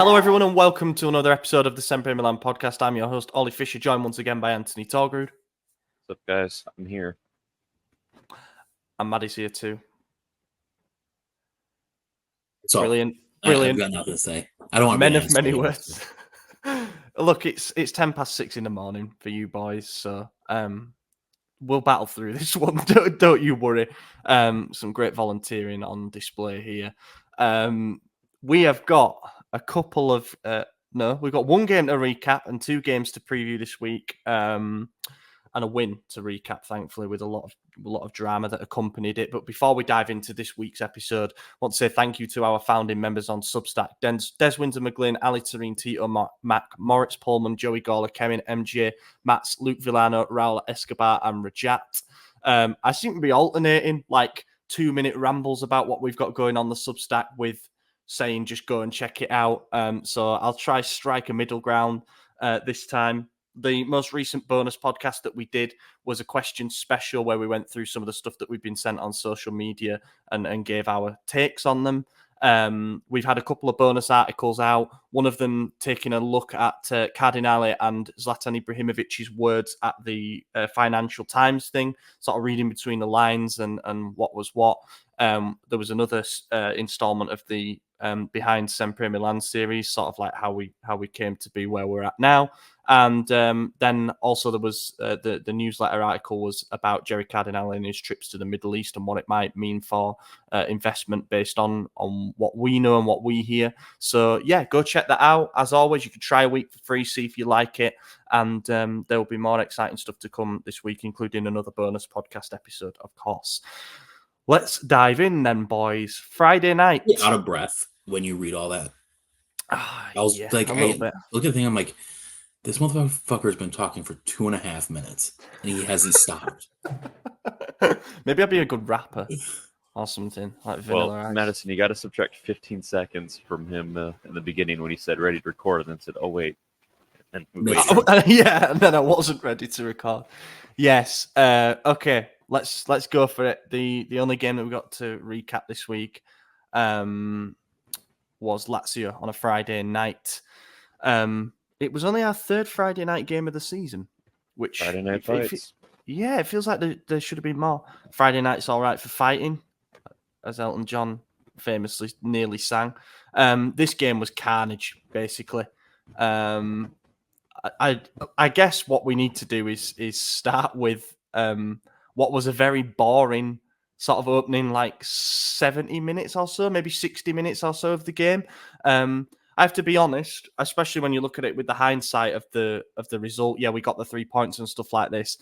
Hello, everyone, and welcome to another episode of the SempreMilan podcast. I'm your host, Ollie Fisher, joined once again by Anthony Torgrud. What's up, guys? I'm here. And Maddie's here too. So, Brilliant. I've got nothing to say. I don't want to Men be of many words. Look, it's 6:10 in the morning for you boys, so we'll battle through this one. Don't you worry. Some great volunteering on display here. We have got a couple of we've got one game to recap and two games to preview this week, and a win to recap, thankfully, with a lot of drama that accompanied it. But before we dive into this week's episode, I want to say thank you to our founding members on Substack: Des Windsor McGlynn, Ali Tareen, Tito, Mac, Moritz Pullman, Joey Gawler, Kevin, MJ, Mats, Luke Villano, Raul Escobar, and Rajat. I seem to be alternating like 2-minute rambles about what we've got going on the Substack with saying just go and check it out. So I'll try strike a middle ground this time. The most recent bonus podcast that we did was a question special where we went through some of the stuff that we've been sent on social media and gave our takes on them. We've had a couple of bonus articles out, one of them taking a look at Cardinale and Zlatan Ibrahimovic's words at the Financial Times thing, sort of reading between the lines and what was what. There was another installment of the Behind SempreMilan series, sort of like how we came to be where we're at now. And then also there was the newsletter article was about Jerry Cardinale and his trips to the Middle East and what it might mean for investment based on what we know and what we hear. So yeah, go check that out. As always, you can try a week for free, see if you like it. And there will be more exciting stuff to come this week, including another bonus podcast episode, of course. Let's dive in then, boys. Friday night. Out of breath when you read all that. I was like, look at the thing. I'm like, this motherfucker's been talking for 2.5 minutes and he hasn't stopped. Maybe I'd be a good rapper or something like Vanilla Ice. Madison, you got to subtract 15 seconds from him in the beginning when he said ready to record and then said, "Oh wait." And yeah, and then I wasn't ready to record. Yes. Okay. Let's go for it. The only game that we got to recap this week was Lazio on a Friday night. It was only our third Friday night game of the season, which Friday night fights. It feels like there should have been more. Friday night's all right for fighting, as Elton John famously nearly sang. This game was carnage, basically. I guess what we need to do is start with what was a very boring sort of opening, like 70 minutes or so, maybe 60 minutes or so of the game. I have to be honest, especially when you look at it with the hindsight of the result. Yeah, we got the 3 points and stuff like this.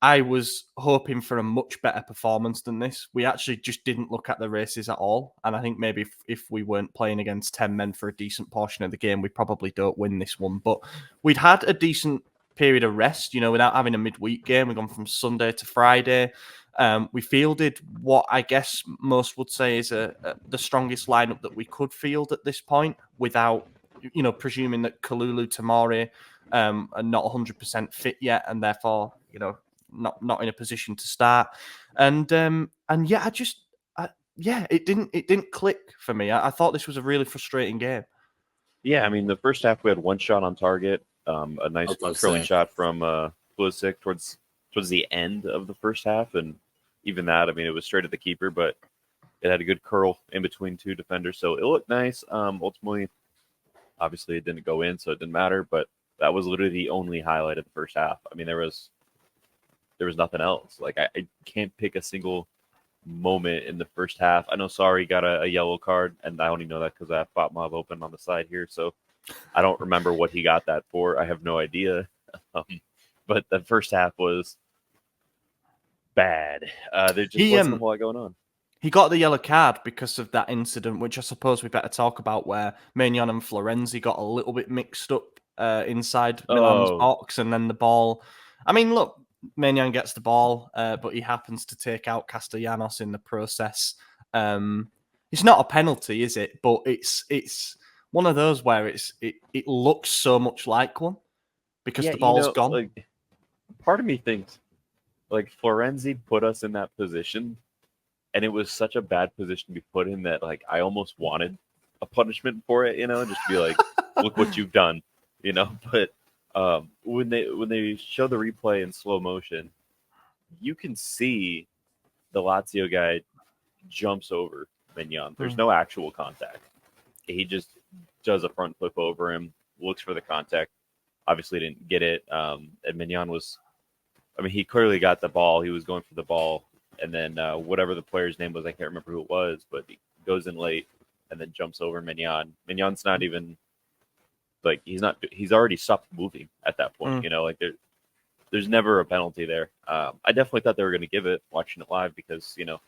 I was hoping for a much better performance than this. We actually just didn't look at the races at all. And I think maybe if we weren't playing against 10 men for a decent portion of the game, we probably don't win this one. But we'd had a decent period of rest, without having a midweek game. We've gone from Sunday to Friday. We fielded what I guess most would say is the strongest lineup that we could field at this point without, presuming that Kalulu, Tomori are not 100% fit yet and therefore, not in a position to start. And yeah, it didn't click for me. I thought this was a really frustrating game. Yeah, I mean, the first half we had one shot on target, a nice curling shot from Pulisic towards the end of the first half, and even that, I mean, it was straight at the keeper, but it had a good curl in between two defenders, so it looked nice. Ultimately, obviously, it didn't go in, so it didn't matter, but that was literally the only highlight of the first half. I mean, there was nothing else. Like, I can't pick a single moment in the first half. I know Sarri got a yellow card, and I only know that because I have Fatma open on the side here, so I don't remember what he got that for. I have no idea. But the first half was bad. There just wasn't a whole lot going on. He got the yellow card because of that incident, which I suppose we better talk about, where Maignan and Florenzi got a little bit mixed up inside Milan's box, and then the ball. I mean, look, Maignan gets the ball, but he happens to take out Castellanos in the process. It's not a penalty, is it? But it's one of those where it looks so much like one because the ball's gone. Like, part of me thinks, like, Florenzi put us in that position, and it was such a bad position to be put in that, like, I almost wanted a punishment for it, just to be like, look what you've done, you know. But when they show the replay in slow motion, you can see the Lazio guy jumps over Mignon. There's no actual contact. He just does a front flip over him, looks for the contact. Obviously didn't get it. And Mignon was, I mean, he clearly got the ball. He was going for the ball. And then whatever the player's name was, I can't remember who it was, but he goes in late and then jumps over Mignon. Mignon's not even, like, he's already stopped moving at that point. You know, like there's never a penalty there. I definitely thought they were going to give it watching it live because, you know,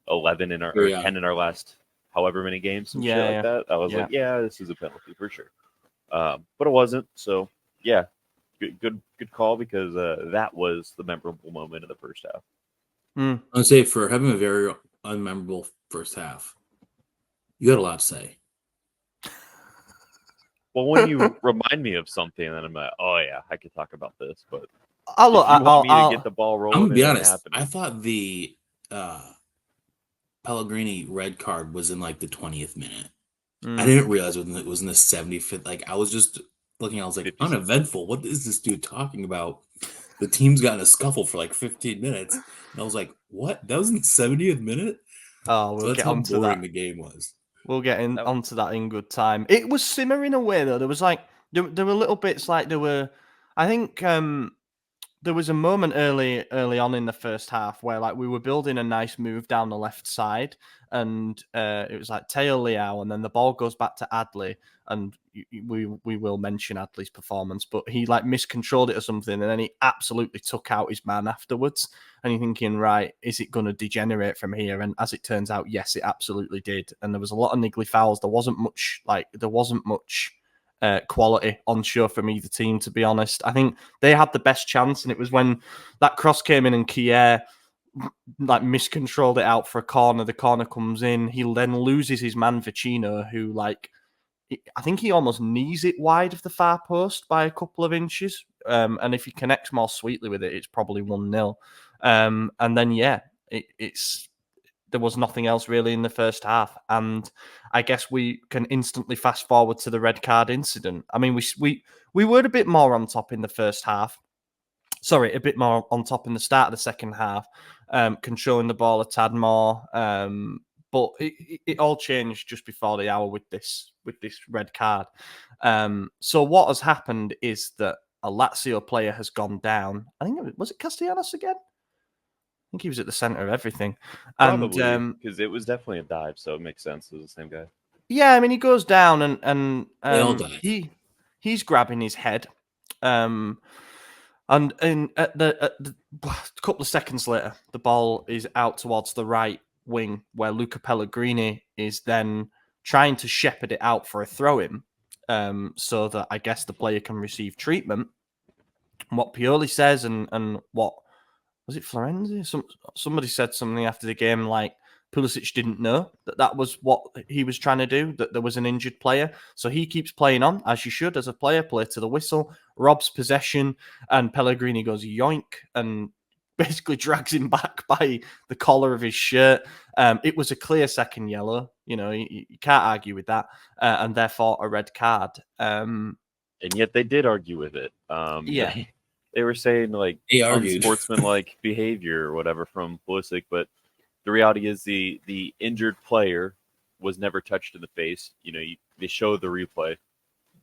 11 in our or 10 in our last however many games, some shit like that. I was like, this is a penalty for sure. But it wasn't. So yeah, good call because that was the memorable moment of the first half. I'd say for having a very unmemorable first half, you got a lot to say. Well, when you remind me of something, then I'm like, oh yeah, I could talk about this. But I'll get the ball rolling, I'm gonna be honest. I thought the Pellegrini red card was in like the 20th minute. I didn't realize it was in the 75th. Like I was just looking, I was like, 56th. Uneventful. What is this dude talking about? The team's got in a scuffle for like 15 minutes. And I was like, what? That was in the 70th minute? Oh, we'll get onto that. The game was. We'll get onto that in good time. It was simmering away though. There was like there were little bits like there were. I think there was a moment early on in the first half where like we were building a nice move down the left side, and it was like Teo Leao, and then the ball goes back to Adley, and we will mention Adley's performance, but he like miscontrolled it or something, and then he absolutely took out his man afterwards. And you're thinking, right, is it going to degenerate from here? And as it turns out, yes, it absolutely did. And there was a lot of niggly fouls. There wasn't much quality on show from either team, to be honest. I think they had the best chance, and it was when that cross came in and Kier like miscontrolled it out for a corner. The corner comes in. He then loses his man Vicino, who like I think he almost knees it wide of the far post by a couple of inches. And if he connects more sweetly with it, it's probably 1-0. And then it's there was nothing else really in the first half, and I guess we can instantly fast forward to the red card incident. I mean, we were a bit more on top in the first half. Sorry, a bit more on top in the start of the second half, controlling the ball a tad more. But it all changed just before the hour with this red card. So what has happened is that a Lazio player has gone down. I think was it Castellanos again? I think he was at the center of everything. Probably, because it was definitely a dive, so it makes sense. It was the same guy. Yeah, I mean, he goes down and they all dive. He's grabbing his head. And at the couple of seconds later, the ball is out towards the right wing, where Luca Pellegrini is then trying to shepherd it out for a throw-in, so that I guess the player can receive treatment. And what Pioli says, and what was it, Florenzi? Somebody said something after the game like Pulisic didn't know that was what he was trying to do, that there was an injured player. So he keeps playing on, as you should as a player, play to the whistle, robs possession, and Pellegrini goes yoink and basically drags him back by the collar of his shirt. It was a clear second yellow. You know, you can't argue with that, and therefore a red card. And yet they did argue with it. They were saying like unsportsmanlike behavior or whatever from Pulisic, but the reality is the injured player was never touched in the face. You know, they show the replay,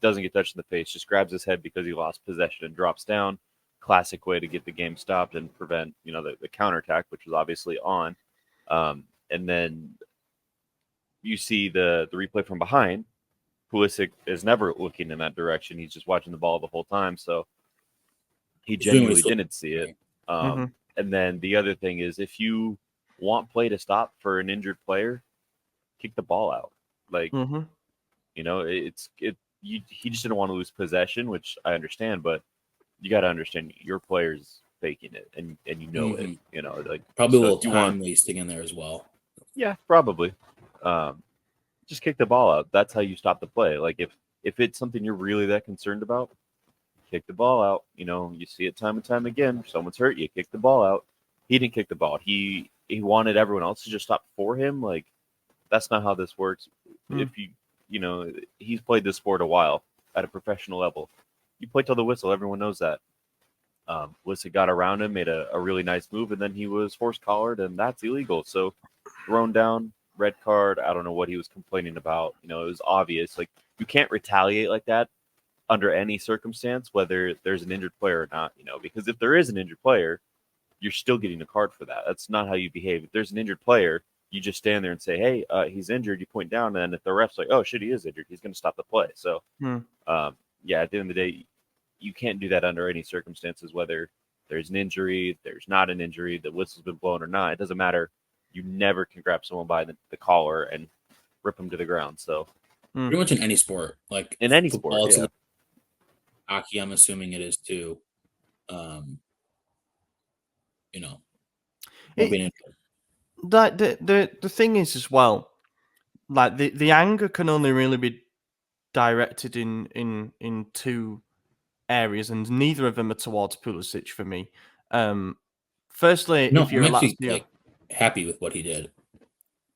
doesn't get touched in the face, just grabs his head because he lost possession and drops down. Classic way to get the game stopped and prevent, you know, the counterattack, which was obviously on. And then you see the replay from behind. Pulisic is never looking in that direction. He's just watching the ball the whole time. So he genuinely didn't see it. And then the other thing is, if you want play to stop for an injured player, kick the ball out. Like, you know, he just didn't want to lose possession, which I understand, but you got to understand your player's faking it, and you know it. You know, like probably a little time wasting in there as well. Yeah, probably. Just kick the ball out. That's how you stop the play. Like if it's something you're really that concerned about, kick the ball out. You know, you see it time and time again. Someone's hurt, you kick the ball out. He didn't kick the ball. He wanted everyone else to just stop for him. Like, that's not how this works. If he's played this sport a while at a professional level. You play till the whistle. Everyone knows that. Lissa got around him, made a really nice move, and then he was force collared, and that's illegal. So thrown down, red card. I don't know what he was complaining about. It was obvious. Like, you can't retaliate like that under any circumstance, whether there's an injured player or not. Because if there is an injured player, you're still getting a card for that. That's not how you behave. If there's an injured player, you just stand there and say, "Hey, he's injured." You point down, and if the ref's like, "Oh shit, he is injured," he's going to stop the play. So, at the end of the day, you can't do that under any circumstances, whether there's an injury, there's not an injury, the whistle's been blown or not. It doesn't matter. You never can grab someone by the collar and rip them to the ground. So, pretty much in any sport, like in any sport, yeah. Hockey, I'm assuming it is too. Like the thing is as well, like the anger can only really be directed in two areas, and neither of them are towards Pulisic for me. Firstly, if you're I'm actually Lazio, happy with what he did.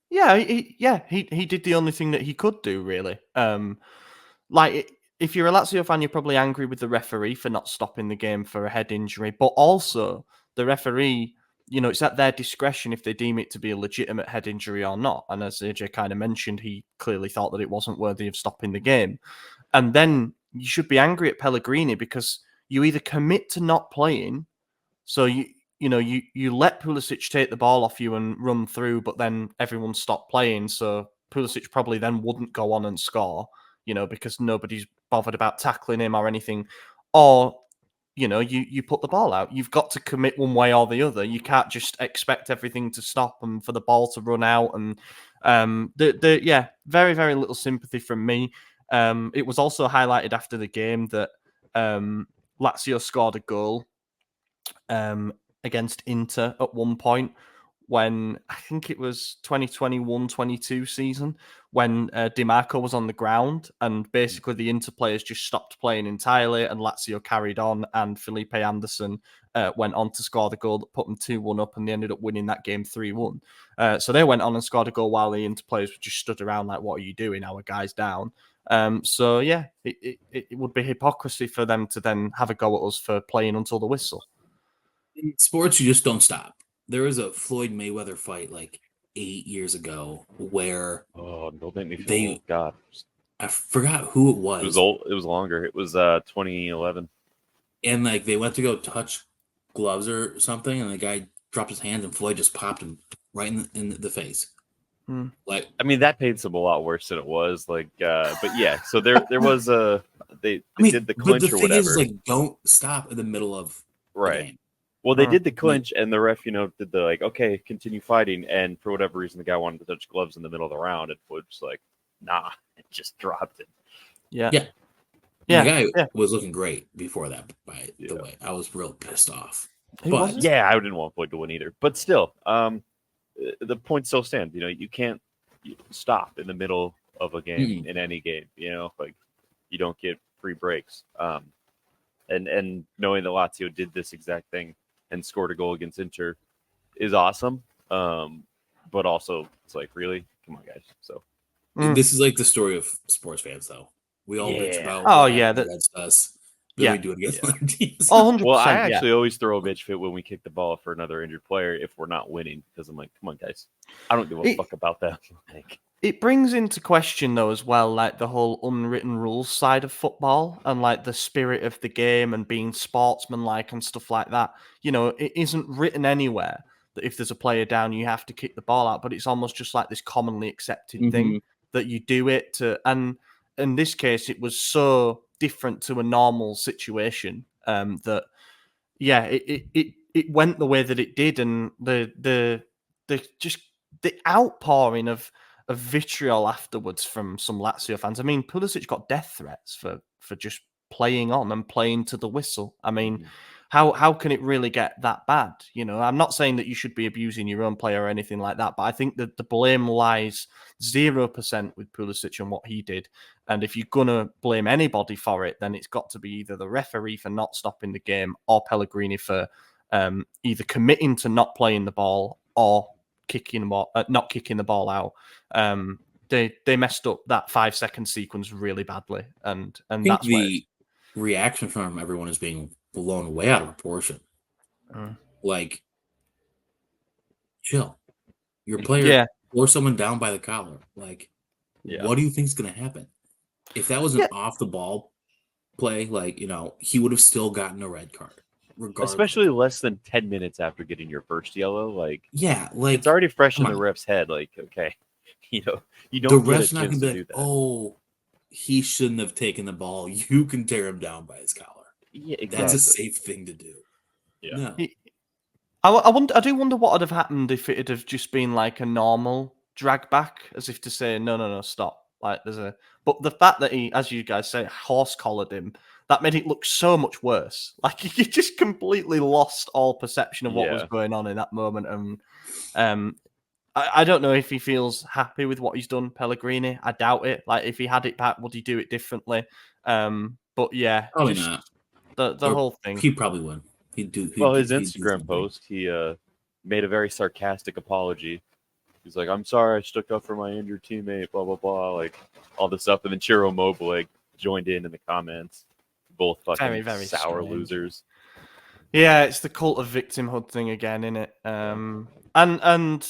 Yeah, he did the only thing that he could do, really. If you're a Lazio fan, you're probably angry with the referee for not stopping the game for a head injury, but also the referee, it's at their discretion if they deem it to be a legitimate head injury or not. And as AJ kind of mentioned, he clearly thought that it wasn't worthy of stopping the game. And then you should be angry at Pellegrini because you either commit to not playing, so you let Pulisic take the ball off you and run through, but then everyone stopped playing, so Pulisic probably then wouldn't go on and score, because nobody's bothered about tackling him or anything. Or, you put the ball out. You've got to commit one way or the other. You can't just expect everything to stop and for the ball to run out. And very, very little sympathy from me. It was also highlighted after the game that Lazio scored a goal against Inter at one point when I think it was 2021-22 season when DiMarco was on the ground and basically the Inter players just stopped playing entirely and Lazio carried on and Felipe Anderson went on to score the goal that put them 2-1 up and they ended up winning that game 3-1. So they went on and scored a goal while the Inter players just stood around like, what are you doing? Our guy's down. It would be hypocrisy for them to then have a go at us for playing until the whistle. In sports, you just don't stop. There was a Floyd Mayweather fight like 8 years ago where don't make me feel God. I forgot who it was. It was old. It was longer. It was 2011. And like they went to go touch gloves or something, and the guy dropped his hands, and Floyd just popped him right in the face. Like, I mean, that paints him a lot worse than it was. Like, but yeah. So there was they did the clinch but the or thing whatever. is, like, don't stop in the middle of right. the game. Well, they did the clinch, and the ref, did the like, okay, continue fighting. And for whatever reason, the guy wanted to touch gloves in the middle of the round, and Floyd was like, nah, and just dropped it. Yeah. The guy was looking great before that. By the way, I was real pissed off. I didn't want Floyd to win either. But still, the point still stands. You can't stop in the middle of a game in any game. Like you don't get free breaks. And knowing that Lazio did this exact thing and scored a goal against Inter is awesome. But also, it's like, really? Come on, guys. So this is like the story of sports fans, though. We all bitch about against us. Then we do it against other teams. 100%, well, I actually always throw a bitch fit when we kick the ball for another injured player if we're not winning, because I'm like, come on, guys. I don't give a fuck about that. It brings into question, though, as well, like the whole unwritten rules side of football and like the spirit of the game and being sportsmanlike and stuff like that. It isn't written anywhere that if there's a player down, you have to kick the ball out, but it's almost just like this commonly accepted thing that you do it to. And in this case, it was so different to a normal situation that, it went the way that it did, and the outpouring of vitriol afterwards from some Lazio fans. I mean, Pulisic got death threats for just playing on and playing to the whistle. I mean, how can it really get that bad? I'm not saying that you should be abusing your own player or anything like that, but I think that the blame lies 0% with Pulisic and what he did. And if you're going to blame anybody for it, then it's got to be either the referee for not stopping the game or Pellegrini for either committing to not playing the ball or not kicking the ball out. they messed up that 5-second sequence really badly, and I think that's where the reaction from everyone is being blown way out of proportion. Like, chill. Your player or someone down by the collar. Like, what do you think is going to happen? If that was an off the ball play, like, he would have still gotten a red card, regardless. Especially less than 10 minutes after getting your first yellow. Like, like it's already fresh in the ref's head. Like, okay, you don't the ref's get a not chance gonna to be do like, that. oh, he shouldn't have taken the ball. You can tear him down by his collar. Yeah, exactly. That's a safe thing to do. Yeah. No. I do wonder what would have happened if it had just been like a normal drag back, as if to say, no, stop. Like but the fact that he, as you guys say, horse collared him, that made it look so much worse. Like he just completely lost all perception of what was going on in that moment. And I don't know if he feels happy with what he's done, Pellegrini. I doubt it. Like if he had it back, would he do it differently? But yeah, probably not. The whole thing. He probably would. He'd do. His Instagram post, he made a very sarcastic apology. He's like, "I'm sorry, I stuck up for my injured teammate." Blah blah blah, like all this stuff. And then Ciro Immobile joined in the comments. Both fucking very, very sour strange. losers. Yeah, it's the cult of victimhood thing again, isn't it? And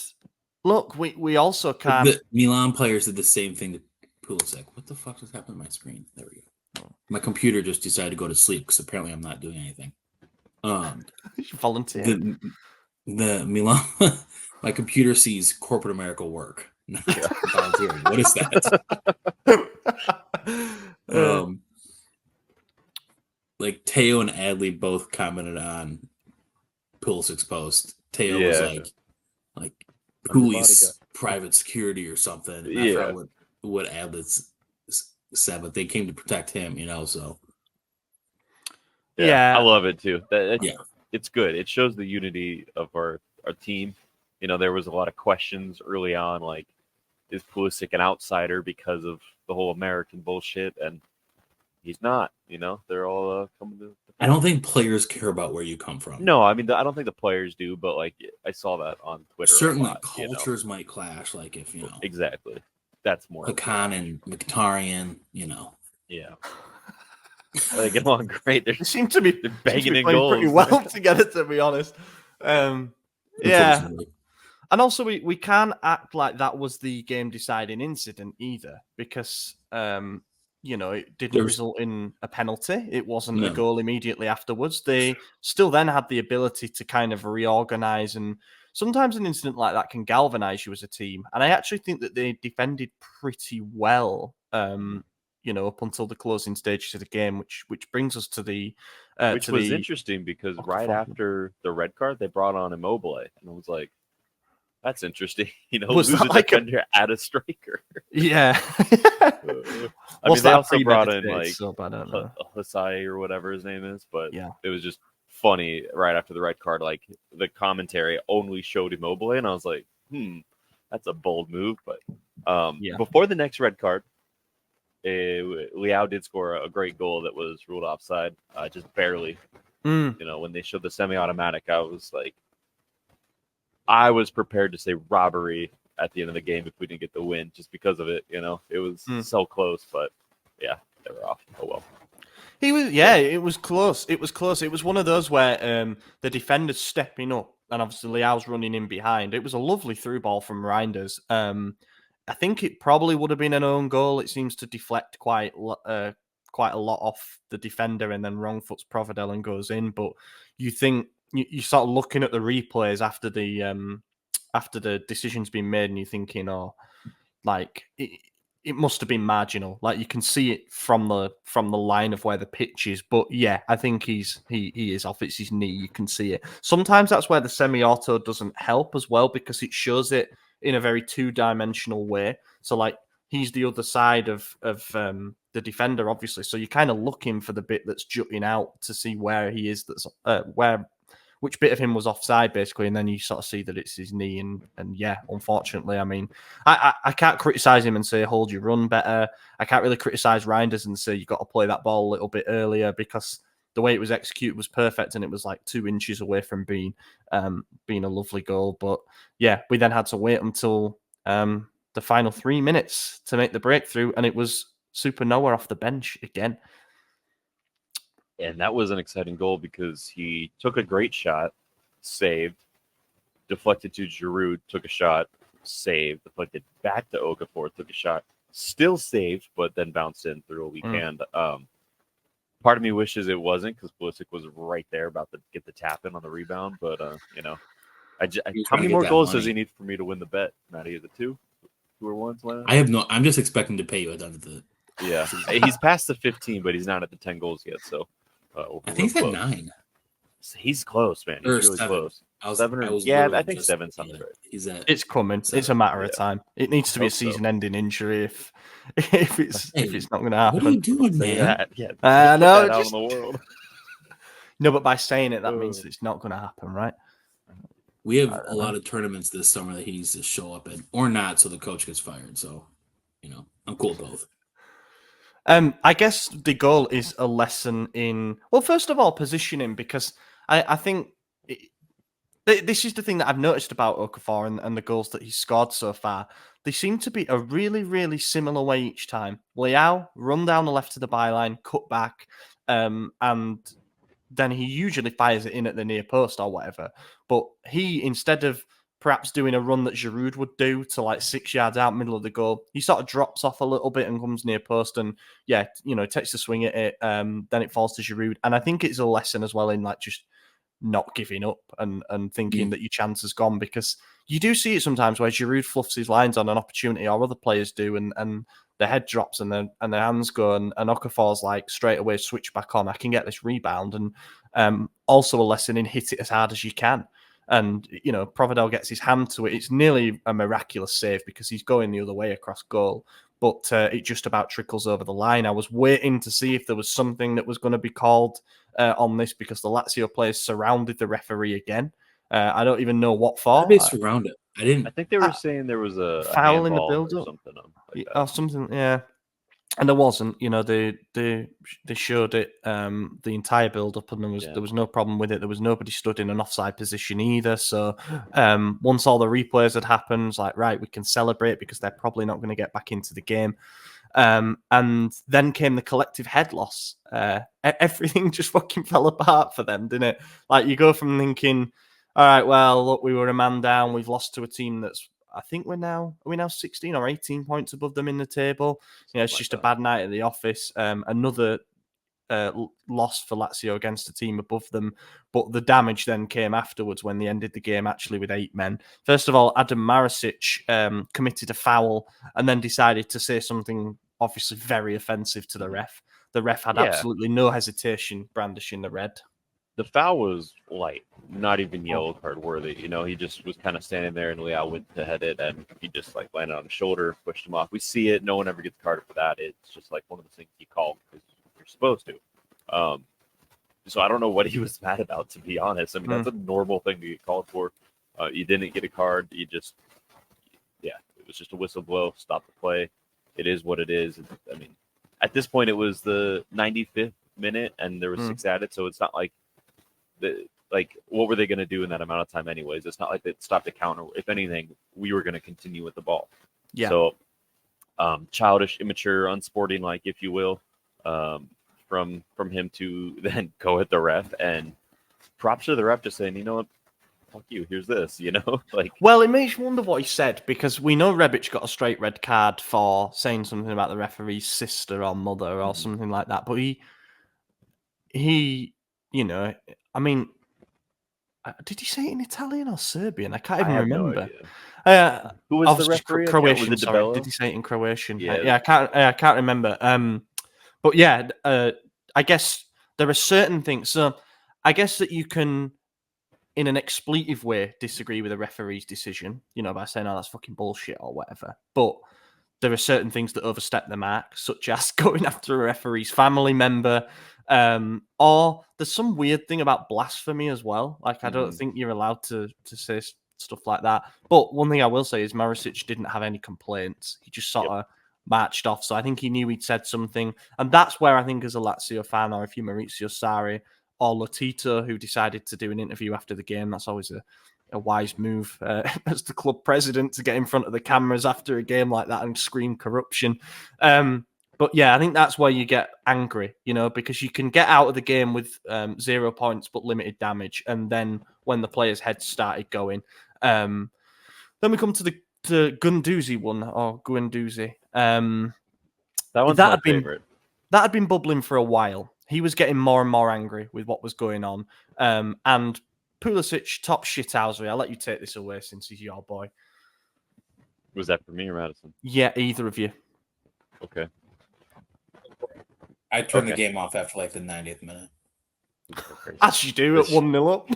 look, we also can't. The Milan players did the same thing to Pulisic. What the fuck just happened to my screen? There we go. My computer just decided to go to sleep because apparently I'm not doing anything. Volunteer. The Milan, my computer sees corporate America work. Not volunteering. What is that? Like Teo and Adley both commented on Pulisic's post. Teo was like police, private security or something. I forgot what Adley said, but they came to protect him, so. Yeah, I love it too. It's good. It shows the unity of our team. There was a lot of questions early on, like, is Pulisic an outsider because of the whole American bullshit? And he's not. They're all coming to. I don't think players care about where you come from. No, I mean, I don't think the players do, but like, I saw that on Twitter. Certainly, cultures might clash. Like if exactly, that's more. Hakan and Mkhitaryan, Yeah. They get along great. They seem to be banging in goals pretty well together, to be honest. Yeah, and also we can't act like that was the game-deciding incident either, because it didn't result in a penalty. It wasn't a goal immediately afterwards. They still then had the ability to kind of reorganize, and sometimes an incident like that can galvanize you as a team. And I actually think that they defended pretty well. Up until the closing stages of the game, which brings us to the which was interesting because right after the red card, they brought on Immobile, and I was like, "That's interesting." Was lose that a like defender at a striker? Yeah. I mean, they also brought in like so bad, I don't know. Hasai or whatever his name is, but yeah, it was just funny right after the red card. Like the commentary only showed Immobile, and I was like, that's a bold move. But before the next red card, Leao did score a great goal that was ruled offside, just barely. When they showed the semi-automatic, I was like, I was prepared to say robbery at the end of the game if we didn't get the win, just because of it. It was so close, but yeah, they were off. Oh well. It was close. It was close. It was one of those where the defender's stepping up, and obviously Leao's running in behind. It was a lovely through ball from Reinders. I think it probably would have been an own goal. It seems to deflect quite a lot off the defender, and then wrong foots Providel and goes in. But you think you sort of looking at the replays after the decision's been made, and you're thinking, it must have been marginal. Like you can see it from the line of where the pitch is. But yeah, I think he is off. It's his knee. You can see it. Sometimes that's where the semi-auto doesn't help as well, because it shows it in a very two-dimensional way. So like he's the other side of the defender, obviously. So you're kind of looking for the bit that's jutting out to see where he is. That's which bit of him was offside, basically, and then you sort of see that it's his knee. And yeah, unfortunately, I mean, I can't criticize him and say hold your run better. I can't really criticize Reinders and say you got to play that ball a little bit earlier, because the way it was executed was perfect, and it was like 2 inches away from being a lovely goal. But yeah, we then had to wait until the final 3 minutes to make the breakthrough, and it was Super Noah off the bench again. And that was an exciting goal because he took a great shot, saved, deflected to Giroud, took a shot, saved, deflected back to Okafor, took a shot, still saved, but then bounced in through a weak hand. Part of me wishes it wasn't because Pulisic was right there about to get the tap in on the rebound. But, how many more goals does he need for me to win the bet, Matty? Is it 2? 2 or 1? I have no. I'm just expecting to pay you at the end of the. Yeah, he's past the 15, but he's not at the 10 goals yet. So I think he's at 9. He's close, man. He's really 7. close. I 7 or I think 7 sounds right. It's coming. 7. It's a matter of time. It needs to be a season-ending injury if it's not going to happen. What are you doing, man? No, out in the world. No, but by saying it, that means that it's not going to happen, right? We have a lot of tournaments this summer that he needs to show up in, or not, so the coach gets fired. So, I'm cool with both. I guess the goal is a lesson in, well, first of all, positioning, because I think this is the thing that I've noticed about Okafor and the goals that he's scored so far. They seem to be a really, really similar way each time. Leao, run down the left of the byline, cut back, and then he usually fires it in at the near post or whatever. But he, instead of perhaps doing a run that Giroud would do to like 6 yards out middle of the goal, he sort of drops off a little bit and comes near post and takes a swing at it. Then it falls to Giroud. And I think it's a lesson as well in like just not giving up and thinking that your chance has gone, because you do see it sometimes where Giroud fluffs his lines on an opportunity or other players do, and the head drops and their hands go, and Okafor's like straight away switch back on. I can get this rebound, and also a lesson in hit it as hard as you can. And Provedel gets his hand to it. It's nearly a miraculous save because he's going the other way across goal, but it just about trickles over the line. I was waiting to see if there was something that was going to be called on this because the Lazio players surrounded the referee again. I don't even know what for. They surrounded. I think they were saying there was a foul in the build-up or something. Yeah, and there wasn't. They showed it the entire build-up, and there was no problem with it. There was nobody stood in an offside position either. So once all the replays had happened, it's like, right, we can celebrate because they're probably not going to get back into the game. And then came the collective head loss. Everything just fucking fell apart for them, didn't it? Like, you go from thinking, all right, well, look, we were a man down. We've lost to a team that's, I think are we now 16 or 18 points above them in the table? It's just a bad night at the office. Another loss for Lazio against a team above them. But the damage then came afterwards when they ended the game actually with 8 men. First of all, Adam Marasic committed a foul and then decided to say something obviously very offensive to the ref. The ref had absolutely no hesitation brandishing the red. The foul was like not even yellow card worthy. He just was kind of standing there, and Leao went to head it, and he just like landed on his shoulder, pushed him off. We see it. No one ever gets carded for that. It's just like one of the things you call because you're supposed to. So I don't know what he was mad about, to be honest. I mean, that's a normal thing to get called for. You didn't get a card. You just, it was just a whistle blow. Stop the play. It is what it is. I mean, at this point, it was the 95th minute, and there was 6 added, so it's not like what were they going to do in that amount of time anyways? It's not like they stopped the counter. If anything, we were going to continue with the ball. Yeah. So childish, immature, unsporting-like, if you will, from him to then go at the ref. And props to the ref just saying, you know what, fuck you, here's this, Well, it makes you wonder what he said, because we know Rebic got a straight red card for saying something about the referee's sister or mother or something like that. But he I mean, did he say it in Italian or Serbian? I can't even remember. Who was the referee? Croatian. Sorry, did he say it in Croatian? Yeah, I can't remember. But yeah, I guess there are certain things. So I guess that you can, in an expletive way, disagree with a referee's decision. By saying, "Oh, that's fucking bullshit" or whatever. But there are certain things that overstep the mark, such as going after a referee's family member. Or there's some weird thing about blasphemy as well. Like, I don't think you're allowed to say stuff like that. But one thing I will say is Marasic didn't have any complaints. He just sort of marched off. So I think he knew he'd said something. And that's where I think, as a Lazio fan, or if you're Maurizio Sarri or Lotito, who decided to do an interview after the game, that's always a wise move as the club president to get in front of the cameras after a game like that and scream corruption. But yeah, I think that's where you get angry, because you can get out of the game with 0 points but limited damage, and then when the players' heads started going, then we come to the Guendouzi one, or Guendouzi. That one's my favorite. That had been bubbling for a while. He was getting more and more angry with what was going on. And Pulisic, top shithousery. I'll let you take this away since he's your boy. Was that for me or Madison? Yeah, either of you. Okay. I turned the game off after like the 90th minute. As you do at 1-0 up.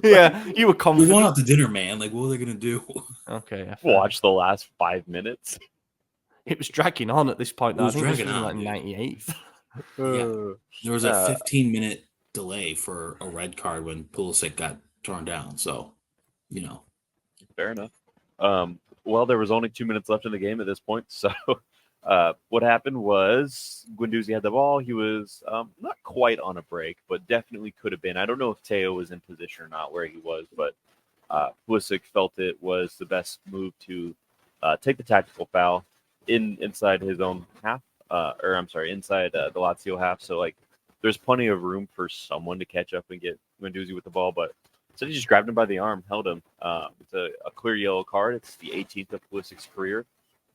Yeah, you were confident. We're going out to dinner, man. Like, what are they going to do? Okay. Watch the last 5 minutes. It was dragging on at this point. It was dragging on. Like 98th. Yeah. There was a 15-minute delay for a red card when Pulisic got torn down. So, Fair enough. Well, there was only 2 minutes left in the game at this point. So what happened was Guendouzi had the ball. He was not quite on a break, but definitely could have been. I don't know if Teo was in position or not where he was, but Pulisic felt it was the best move to take the tactical foul inside his own half, inside the Lazio half. So, like, there's plenty of room for someone to catch up and get Guendouzi with the ball, but instead he just grabbed him by the arm, held him. It's a clear yellow card. It's the 18th of Pulisic's career.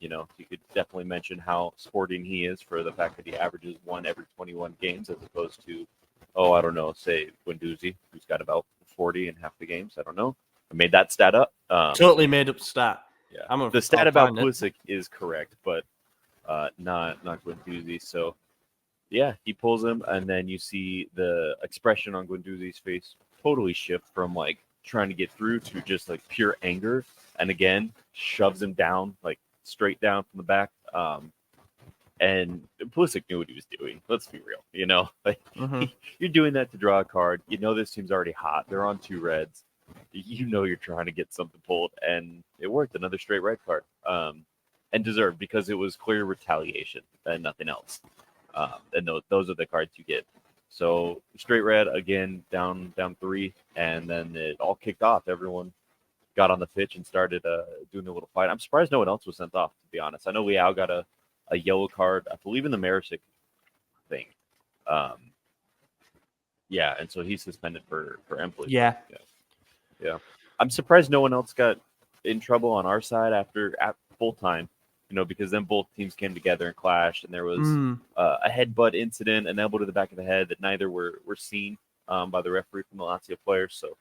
You could definitely mention how sporting he is for the fact that he averages 1 every 21 games as opposed to, say Guendouzi, who's got about 40 in half the games. I don't know. I made that stat up. Totally made up stat. Yeah, the stat about Pulisic is correct, but not Guendouzi. So, yeah, he pulls him, and then you see the expression on Guendouzi's face totally shift from like trying to get through to just like pure anger, and again shoves him down, like straight down from the back. And Pulisic knew what he was doing. Let's be real, you're doing that to draw a card. This team's already hot. They're on 2 reds. You're trying to get something pulled, and it worked. Another straight red card, and deserved because it was clear retaliation and nothing else. And those are the cards you get. So straight red again, down 3, and then it all kicked off. Everyone got on the pitch and started doing a little fight. I'm surprised no one else was sent off, to be honest. I know Leao got a yellow card, I believe, in the Marisic thing. Yeah, and so he's suspended for Empoli. Yeah. I'm surprised no one else got in trouble on our side at full time, because then both teams came together and clashed, and there was a headbutt incident, an elbow to the back of the head that neither were seen by the referee from the Lazio players. So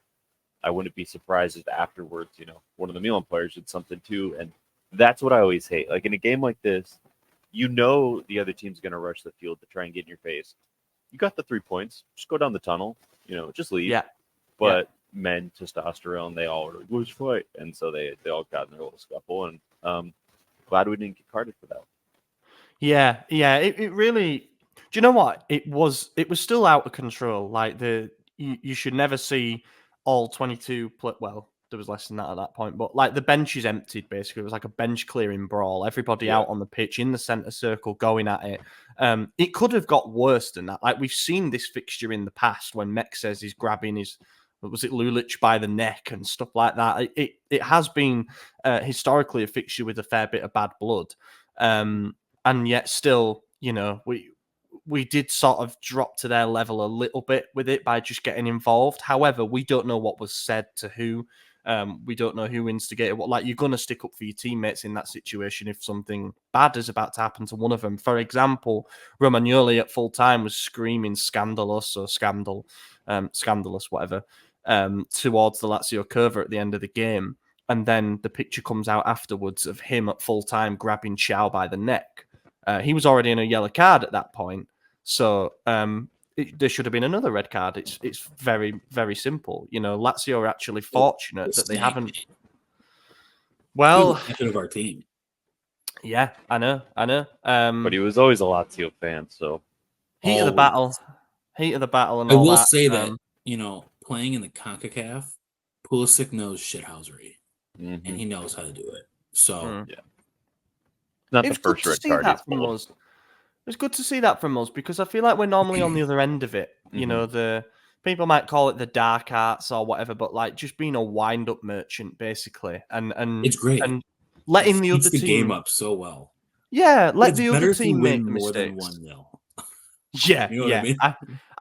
I wouldn't be surprised if afterwards, one of the Milan players did something too. And that's what I always hate. Like in a game like this, the other team's going to rush the field to try and get in your face. You got the 3 points. Just go down the tunnel. Just leave. Yeah. But men, testosterone, they all were like, let's fight. And so they all got in their little scuffle. And glad we didn't get carded for that. Yeah. It really. Do you know what? It was still out of control. Like you should never see all 22 well, there was less than that at that point, but like the bench is emptied basically. It was like a bench clearing brawl. Everybody out on the pitch in the center circle going at it. It could have got worse than that. Like we've seen this fixture in the past when Mek says he's grabbing was it Lulic by the neck and stuff like that. It has been historically a fixture with a fair bit of bad blood. And yet still, we did sort of drop to their level a little bit with it by just getting involved. However, we don't know what was said to who. We don't know who instigated what. Like, you're going to stick up for your teammates in that situation if something bad is about to happen to one of them. For example, Romagnoli at full time was screaming scandalous or scandalous, whatever, towards the Lazio curver at the end of the game. And then the picture comes out afterwards of him at full time grabbing Chow by the neck. He was already in a yellow card at that point. So there should have been another red card. It's very, very simple. Lazio are actually fortunate that they haven't. Well, of our team. Yeah, I know. But he was always a Lazio fan, so heat of the battle, and I all will that. say that playing in the CONCACAF, Pulisic knows shithousery, and he knows how to do it. So not the first red card. It's good to see that from us because I feel like we're normally on the other end of it. people might call it the dark arts or whatever, but like just being a wind-up merchant basically, and it's great and letting it the other the team game up so well. Yeah, let It's the better other if you team make win the more than mistakes. 1-0. Yeah, You know what I mean?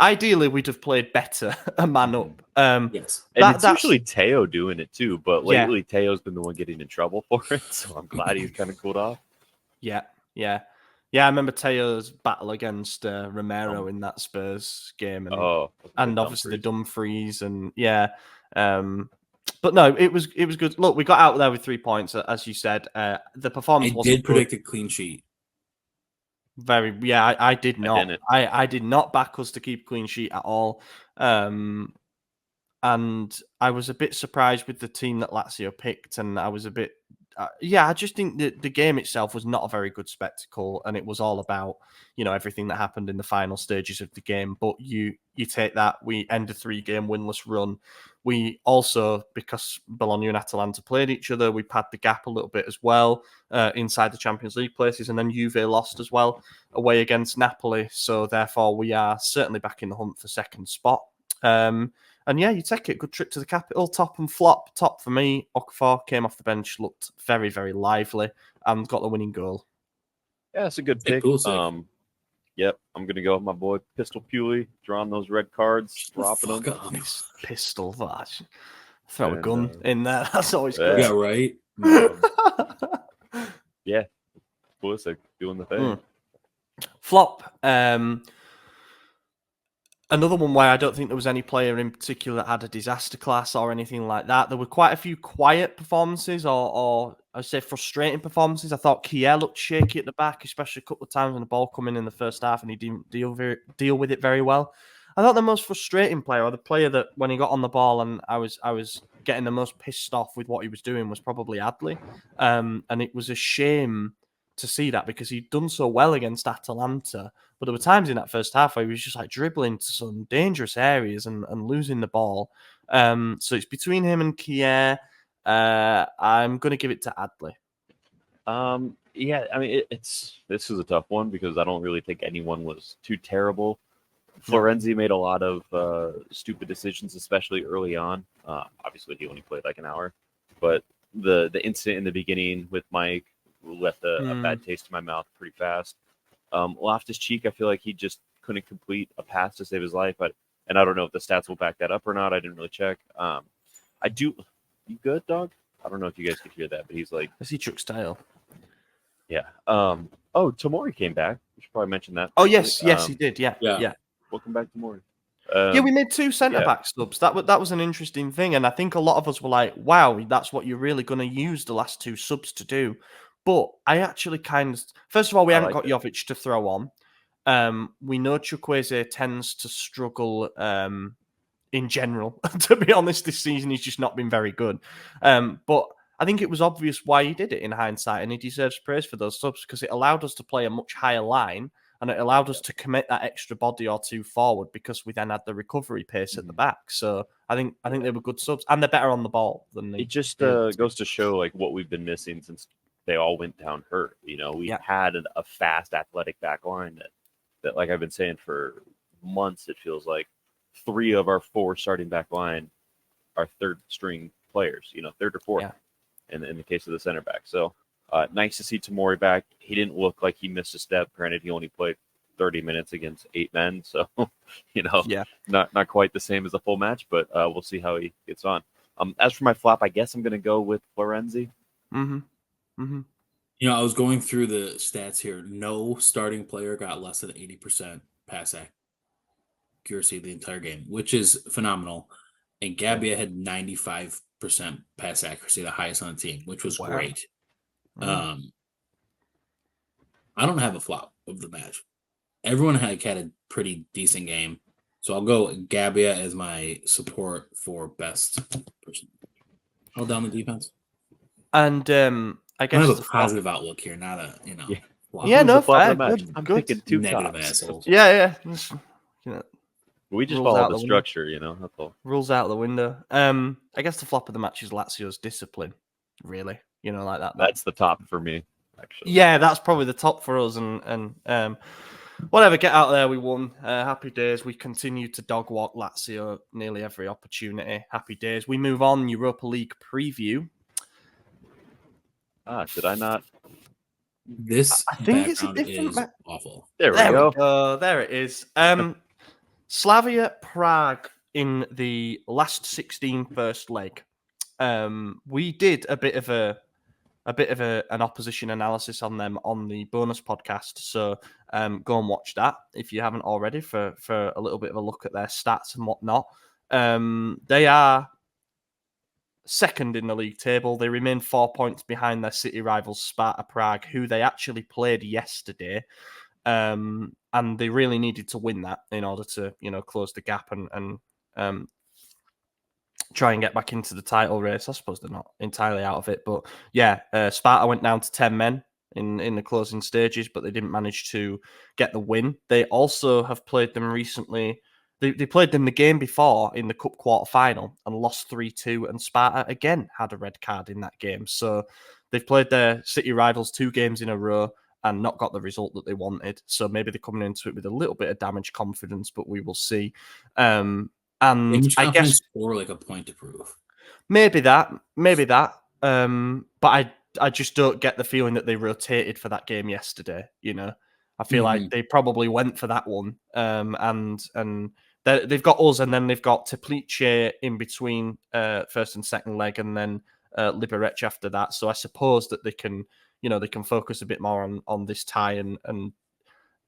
Ideally, we'd have played better a man up. Yes, and it's usually Teo doing it too, but lately Teo's been the one getting in trouble for it, so I'm glad he's kind of cooled off. Yeah. I remember Teo's battle against Romero in that Spurs game, and obviously the Dumfries, and but no, it was good. Look, we got out there with 3 points, as you said. The performance wasn't predict a clean sheet. I did not. I did not back us to keep a clean sheet at all. And I was a bit surprised with the team that Lazio picked, and I was a bit, I just think that the game itself was not a very good spectacle, and it was all about everything that happened in the final stages of the game. But you take that, we end a 3-game winless run. We also, because Bologna and Atalanta played each other, we pad the gap a little bit as well inside the Champions League places, and then Juve lost as well away against Napoli. So therefore, we are certainly back in the hunt for second spot. And you take it. Good trip to the capital. Top and flop. Top for me. Okafor came off the bench, looked very, very lively, and got the winning goal. Yeah, it's a good pick. Yep, I'm going to go with my boy Pistol Pewley, drawing those red cards, dropping them. Pistol, throw a gun in there. That's always good. Yeah, right? Yeah, Pulisic doing the thing. Flop. Another one where I don't think there was any player in particular that had a disaster class or anything like that. There were quite a few quiet performances or I'd say frustrating performances. I thought Kier looked shaky at the back, especially a couple of times when the ball come in the first half and he didn't deal with it very well. I thought the most frustrating player, or the player that when he got on the ball and I was getting the most pissed off with what he was doing, was probably Adli. And it was a shame to see that because he'd done so well against Atalanta. But there were times in that first half where he was just like dribbling to some dangerous areas and losing the ball. So it's between him and Kier. I'm going to give it to Adli. Yeah, I mean, this is a tough one because I don't really think anyone was too terrible. Florenzi made a lot of stupid decisions, especially early on. Obviously, he only played like an hour. But the incident in the beginning with Mike left a bad taste in my mouth pretty fast. Loftus-Cheek, I feel like he just couldn't complete a pass to save his life. And I don't know if the stats will back that up or not. I didn't really check. I do. You good, dog? I don't know if you guys could hear that, but he's like... I see Chuck's tail. Yeah. Tomori came back. We should probably mention that. Oh, yes, he did. Yeah. Welcome back, Tomori. We made 2 centre-back subs. That was an interesting thing, and I think a lot of us were like, wow, that's what you're really going to use the last 2 subs to do. But I actually first of all, we haven't got Jovic to throw on. We know Chukwueze tends to struggle in general. To be honest, this season he's just not been very good. But I think it was obvious why he did it in hindsight, and he deserves praise for those subs because it allowed us to play a much higher line, and it allowed us to commit that extra body or 2 forward because we then had the recovery pace at the back. So I think they were good subs, and they're better on the ball than it just goes to show like what we've been missing since they all went down hurt. We had a fast, athletic back line that, like I've been saying for months, it feels like 3 of our 4 starting back line are third string players, third or fourth in the case of the center back. So nice to see Tomori back. He didn't look like he missed a step. Granted, he only played 30 minutes against 8 men. So, not quite the same as a full match, but we'll see how he gets on. As for my flop, I guess I'm going to go with Florenzi. I was going through the stats here. No starting player got less than 80% pass accuracy the entire game, which is phenomenal. And Gabbia had 95% pass accuracy, the highest on the team, which was great. I don't have a flop of the match. Everyone had a pretty decent game. So I'll go Gabbia as my support for best person. Hold down the defense. And I guess I have a positive outlook here, not a flop. Yeah, no, fair. I'm picking 2 negative tops. assholes. Yeah. We just follow the structure, that's all. Rules out the window. I guess the flop of the match is Lazio's discipline, really. Like that. That's the top for me, actually. Yeah, that's probably the top for us. And Whatever, get out there. We won. Happy days. We continue to dog walk Lazio nearly every opportunity. Happy days. We move on. Europa League preview. Did I not? This I think it's a background different. is awful. There we go. There it is. Slavia Prague in the last 16 first leg. We did a bit of an opposition analysis on them on the bonus podcast. So go and watch that if you haven't already for a little bit of a look at their stats and whatnot. They are second in the league table. They remain 4 points behind their city rivals Sparta Prague, who they actually played yesterday. And they really needed to win that in order to, close the gap and try and get back into the title race. I suppose they're not entirely out of it, but yeah, Sparta went down to 10 men in the closing stages, but they didn't manage to get the win. They also have played them recently. They played them the game before in the cup quarter final and lost 3-2, and Sparta again had a red card in that game. So they've played their city rivals 2 games in a row and not got the result that they wanted. So maybe they're coming into it with a little bit of damaged confidence, but we will see. And I guess or like a point to prove. Maybe that. But I just don't get the feeling that they rotated for that game yesterday. I feel like they probably went for that one. And they've got us, and then they've got Teplice in between first and second leg, and then Liberec after that. So I suppose that they can focus a bit more on this tie and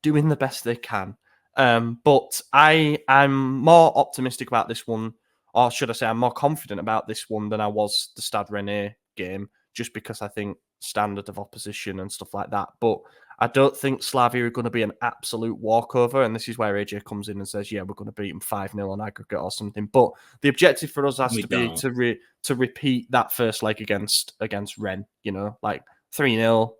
doing the best they can. But I'm more optimistic about this one, or should I say, I'm more confident about this one than I was the Stade Rennais game, just because I think standard of opposition and stuff like that. But I don't think Slavia are going to be an absolute walkover, and this is where AJ comes in and says, "Yeah, we're going to beat them 5-0 on aggregate or something." But the objective for us has to be to repeat that first leg against Rennes, like 3-0,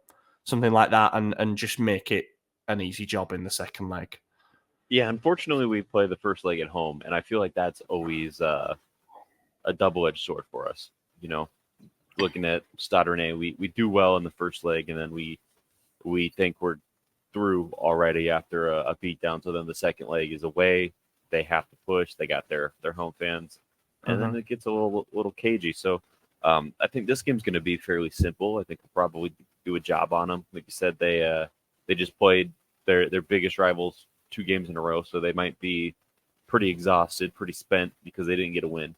something like that, and just make it an easy job in the second leg. Yeah, unfortunately, we play the first leg at home, and I feel like that's always a double-edged sword for us. Looking at Stade Rennais, we do well in the first leg, and then we think we're through already after a beatdown. So then the second leg is away. They have to push. They got their home fans, and then it gets a little cagey. So I think this game's going to be fairly simple. I think we'll probably do a job on them. Like you said, they just played their biggest rivals 2 games in a row, so they might be pretty exhausted, pretty spent because they didn't get a win.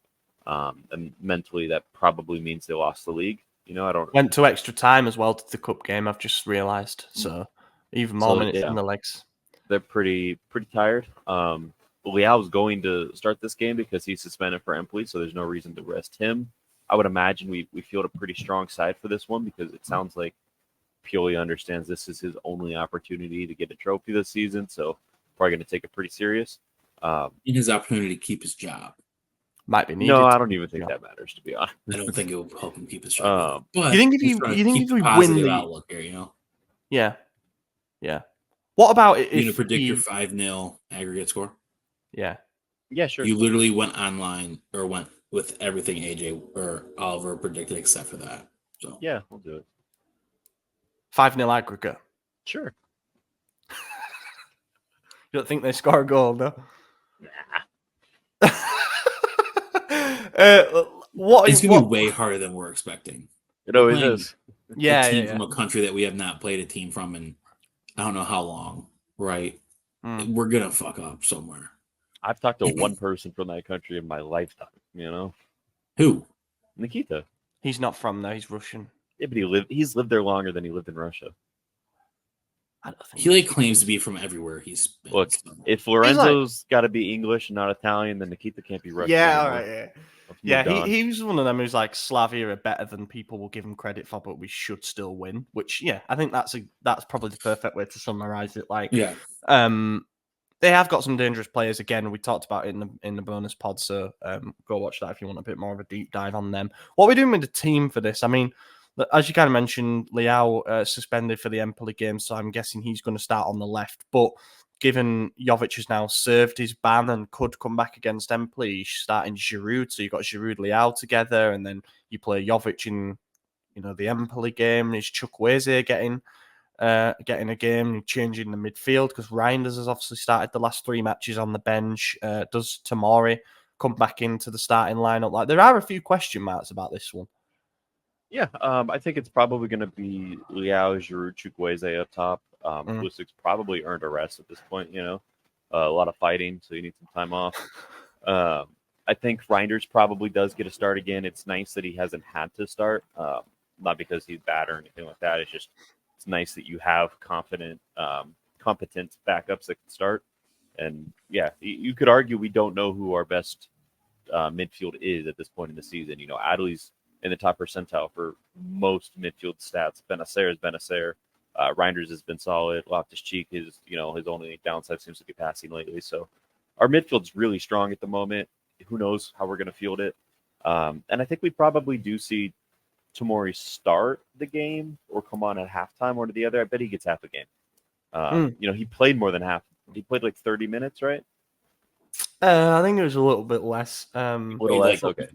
And mentally, that probably means they lost the league. I don't went to extra time as well to the cup game. I've just realised, so even more minutes in the legs. They're pretty tired. Leao's going to start this game because he's suspended for Empoli, so there's no reason to rest him. I would imagine we field a pretty strong side for this one because it sounds like Pioli understands this is his only opportunity to get a trophy this season, so probably going to take it pretty serious. In his opportunity to keep his job. Might be needed. No, I don't even think that matters, to be honest. I don't think it will help him keep his job. But you think if we win the outlook here, Yeah. What about if you predict your 5-0 aggregate score? Yeah, sure. You literally went online or went with everything AJ or Oliver predicted except for that. So yeah, we'll do it. 5-0 aggregate. Sure. You don't think they score a goal, no? Nah. It's going to be way harder than we're expecting. It always is. A team from a country that we have not played a team from in I don't know how long, right? We're going to fuck up somewhere. I've talked to one person from that country in my lifetime, Who? Nikita. He's not from there. He's Russian. Yeah, but he's lived there longer than he lived in Russia. I don't think he claims to be from everywhere he's been. Look, if Lorenzo's got to be English and not Italian, then Nikita can't be Russian. Yeah, all right, yeah. He was one of them who's like Slavia are better than people will give him credit for, but we should still win. Which, yeah, I think that's probably the perfect way to summarize it. Like, yeah, they have got some dangerous players. Again, we talked about it in the bonus pod, so go watch that if you want a bit more of a deep dive on them. What are we doing with the team for this? I mean, as you kind of mentioned, Leao suspended for the Empoli game, so I'm guessing he's going to start on the left. But given Jovic has now served his ban and could come back against Empoli, he's starting Giroud. So you've got Giroud, Leao together, and then you play Jovic in the Empoli game. Is Chukwueze getting getting a game, changing the midfield, because Reinders has obviously started the last 3 matches on the bench. Does Tomori come back into the starting lineup? Like, there are a few question marks about this one. Yeah, I think it's probably going to be Leao, Giroud, Chukwueze up top. Pulisic's probably earned a rest at this point, a lot of fighting, so you need some time off. I think Reinders probably does get a start again. It's nice that he hasn't had to start, not because he's bad or anything like that. It's nice that you have competent backups that can start. And yeah, you could argue we don't know who our best midfield is at this point in the season. Adley's in the top percentile for most midfield stats. Benacer is Benacer. Reinders has been solid. Loftus-Cheek is, his only downside seems to be passing lately. So our midfield's really strong at the moment. Who knows how we're going to field it? And I think we probably do see Tomori start the game or come on at halftime, one or the other. I bet he gets half a game. He played more than half. He played like 30 minutes, right? I think it was a little bit less. A little less, okay.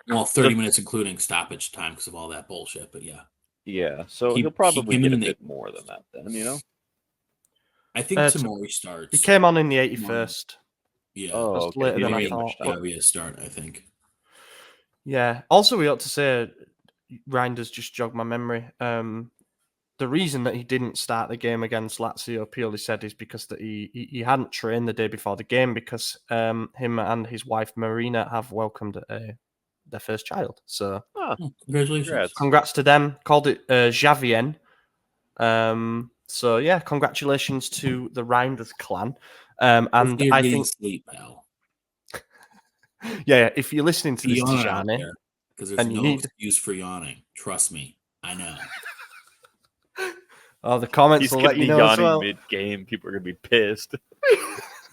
Well, 30 minutes including stoppage time because of all that bullshit, but yeah. Yeah, so he'll probably get a bit more than that then, I think Tomori starts. He came on in the 81st. Yeah. Oh, okay. Later than I thought. That'll be a start, I think. Yeah. Also, we ought to say, Reinders just jogged my memory. The reason that he didn't start the game against Lazio, purely said, is because that he hadn't trained the day before the game because him and his wife Marina have welcomed their first child. So Congratulations. Congrats to them. Called it Javien. So yeah, congratulations to the Reinders clan. And I think sleep, pal. Yeah, if you're listening to this, Tijani, because there's no excuse for yawning. Trust me, I know. Oh, the comments will let you know as well. Mid-game, people are gonna be pissed.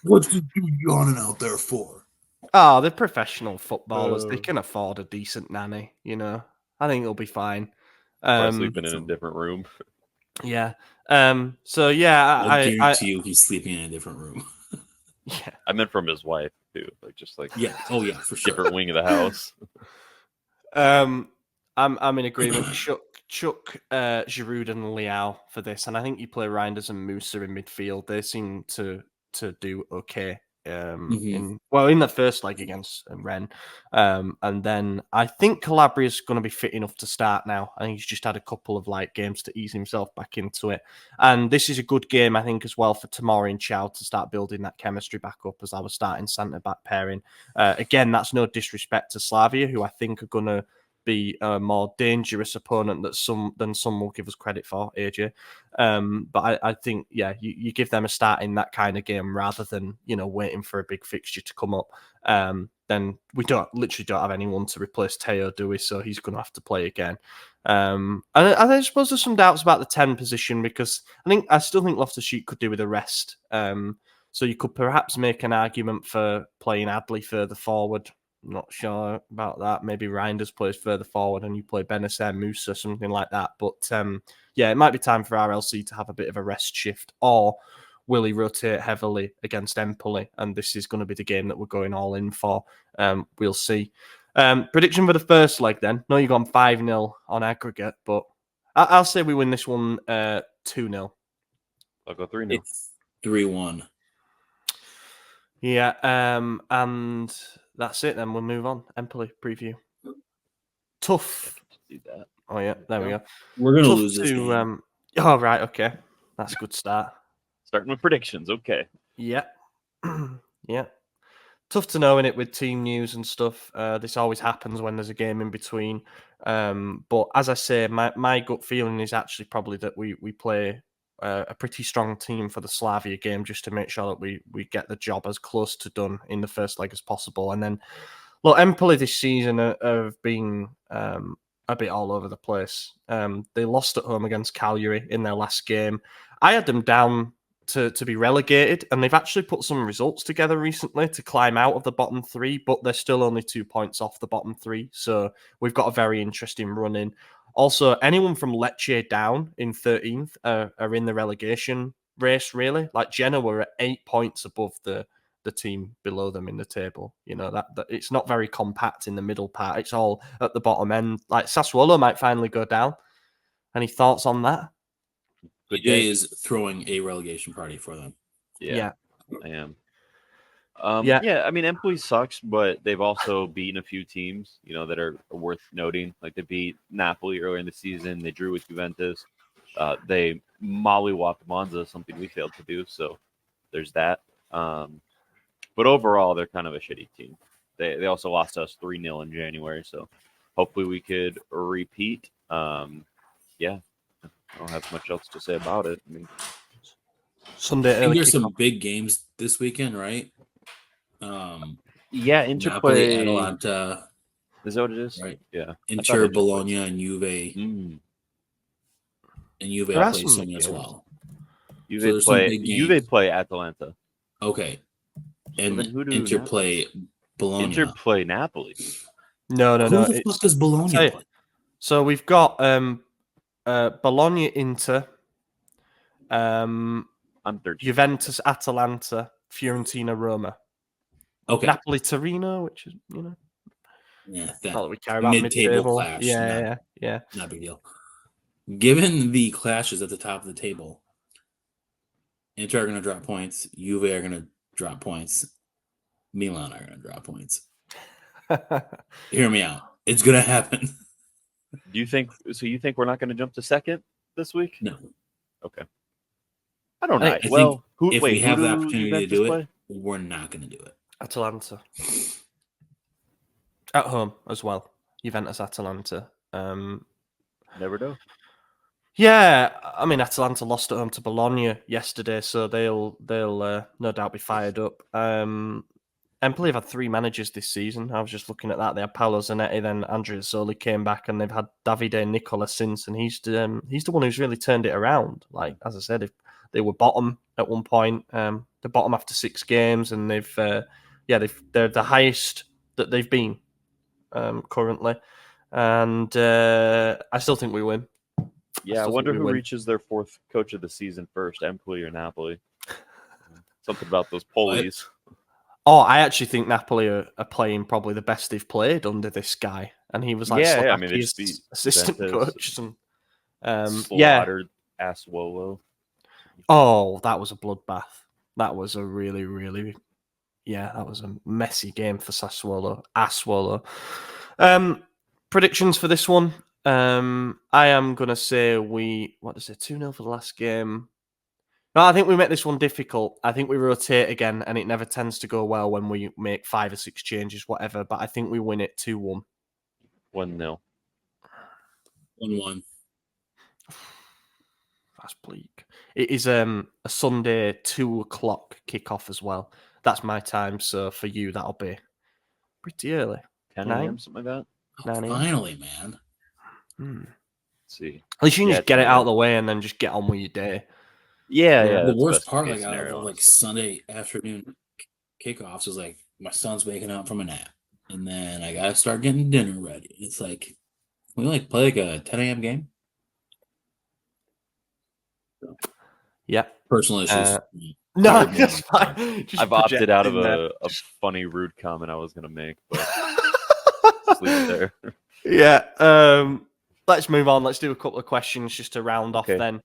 What's you yawning out there for? Oh, they're professional footballers. They can afford a decent nanny. I think it'll be fine. Sleeping in a different room. Yeah. So yeah, I guarantee you, he's sleeping in a different room. Yeah, I meant from his wife too, yeah. Oh yeah, for sure. Different wing of the house. I'm in agreement. Chuck Giroud and Leao for this, and I think you play Reinders and Musa in midfield. They seem to do okay. In the first leg against Rennes, and then I think Calabria's going to be fit enough to start now. I think he's just had a couple of games to ease himself back into it, and this is a good game I think as well for Tomori and Chow to start building that chemistry back up as our starting centre back pairing. Again, that's no disrespect to Slavia, who I think are going to be a more dangerous opponent than some will give us credit for, AJ. But I think, yeah, you give them a start in that kind of game rather than, waiting for a big fixture to come up. Then we literally don't have anyone to replace Teo, do we? So he's going to have to play again. And I suppose there's some doubts about the 10 position because I still think Loftus-Cheek could do with a rest. So you could perhaps make an argument for playing Adley further forward. Not sure about that. Maybe Reinders plays further forward and you play Benacer, Musa, something like that. But yeah, it might be time for RLC to have a bit of a rest shift, or will he rotate heavily against Empoli? And this is going to be the game that we're going all in for. We'll see. Prediction for the first leg then. No, you've gone 5-0 on aggregate, but I'll say we win this one 2-0. I'll go 3-0. It's 3-1. Yeah, and that's it then. We'll move on. Empoli preview. Tough. Oh, yeah, there we go. We're going to lose this game. Oh, right, okay. That's a good start. Starting with predictions, okay. Yeah. Yeah. Tough to know, innit, with team news and stuff. This always happens when there's a game in between. But as I say, my gut feeling is actually probably that we play a pretty strong team for the Slavia game just to make sure that we get the job as close to done in the first leg as possible. And then, look, Empoli this season have been a bit all over the place. They lost at home against Cagliari in their last game. I had them down to be relegated, and they've actually put some results together recently to climb out of the bottom three, but they're still only 2 points off the bottom three. So we've got a very interesting run in. Also, anyone from Lecce down in 13th are in the relegation race, really. Like Genoa were at 8 points above the team below them in the table. That it's not very compact in the middle part. It's all at the bottom end. Like Sassuolo might finally go down. Any thoughts on that? Good Jay day. is throwing a relegation party for them. Yeah. I am. Yeah. I mean, Empoli sucks, but they've also beaten a few teams, that are worth noting. Like they beat Napoli earlier in the season. They drew with Juventus. They mollywhopped Monza, something we failed to do. So there's that. But overall, they're kind of a shitty team. They also lost us 3-0 in January. So hopefully we could repeat. I don't have much else to say about it. I mean, Sunday I think early there's some kickoff. big games this weekend, right? Inter Napoli, play. Atalanta. Is that what it is? Right. Yeah. Inter, Bologna, and Juve. Mm. And Juve There are plays some soon as games. well. Juve play Atalanta. Okay. And then who do Inter Napoli play Bologna. Inter play Napoli. No. Who the fuck does Bologna play? So we've got Bologna, Inter, I'm 13. Juventus, Atalanta, Fiorentina, Roma. Okay. Napoli, Torino, which is yeah, not that we care about mid-table clash. Yeah. Not a big deal. Given the clashes at the top of the table, Inter are going to drop points. Juve are going to drop points. Milan are going to drop points. Hear me out. It's going to happen. Do you think we're not going to jump to second this week? No. Okay. I don't know. I think if we have the opportunity to do it, we're not going to do it. Atalanta. At home as well. Juventus, Atalanta. Never know. Yeah, I mean Atalanta lost at home to Bologna yesterday, so they'll no doubt be fired up. Empoli have had 3 managers this season. I was just looking at that. They had Paolo Zanetti, then Andrea Zoli came back, and they've had Davide Nicola since, and he's the one who's really turned it around. Like as I said, if they were bottom at one point, they're bottom after 6 games, and they're the highest that they've been currently, and I still think we win. Yeah, I wonder who reaches their 4th coach of the season first, Empoli or Napoli. Something about those Polies. Oh, I actually think Napoli are playing probably the best they've played under this guy, and he was like Slovakia's assistant coach. And, slaughtered Assuolo. Oh, that was a bloodbath. That was a really, really, that was a messy game for Assuolo. Predictions for this one. I am gonna say 2-0 for the last game. No, I think we make this one difficult. I think we rotate again, and it never tends to go well when we make 5 or 6 changes, whatever. But I think we win it 2-1. 1-0. 1-1. That's bleak. It is a Sunday 2:00 kickoff as well. That's my time. So for you, that'll be pretty early. 10 a.m. something like that. 9 a.m. Finally, man. Let's see. At least you can just get it out of the way and then just get on with your day. Yeah. The worst part, Sunday afternoon kickoffs is like my son's waking up from a nap, and then I gotta start getting dinner ready. It's like we play a 10 a.m. game. Yeah, personal issues. No, that's fine. I've opted out of a funny, rude comment I was gonna make, but just leave it there. Yeah. Let's move on. Let's do a couple of questions just to round off then.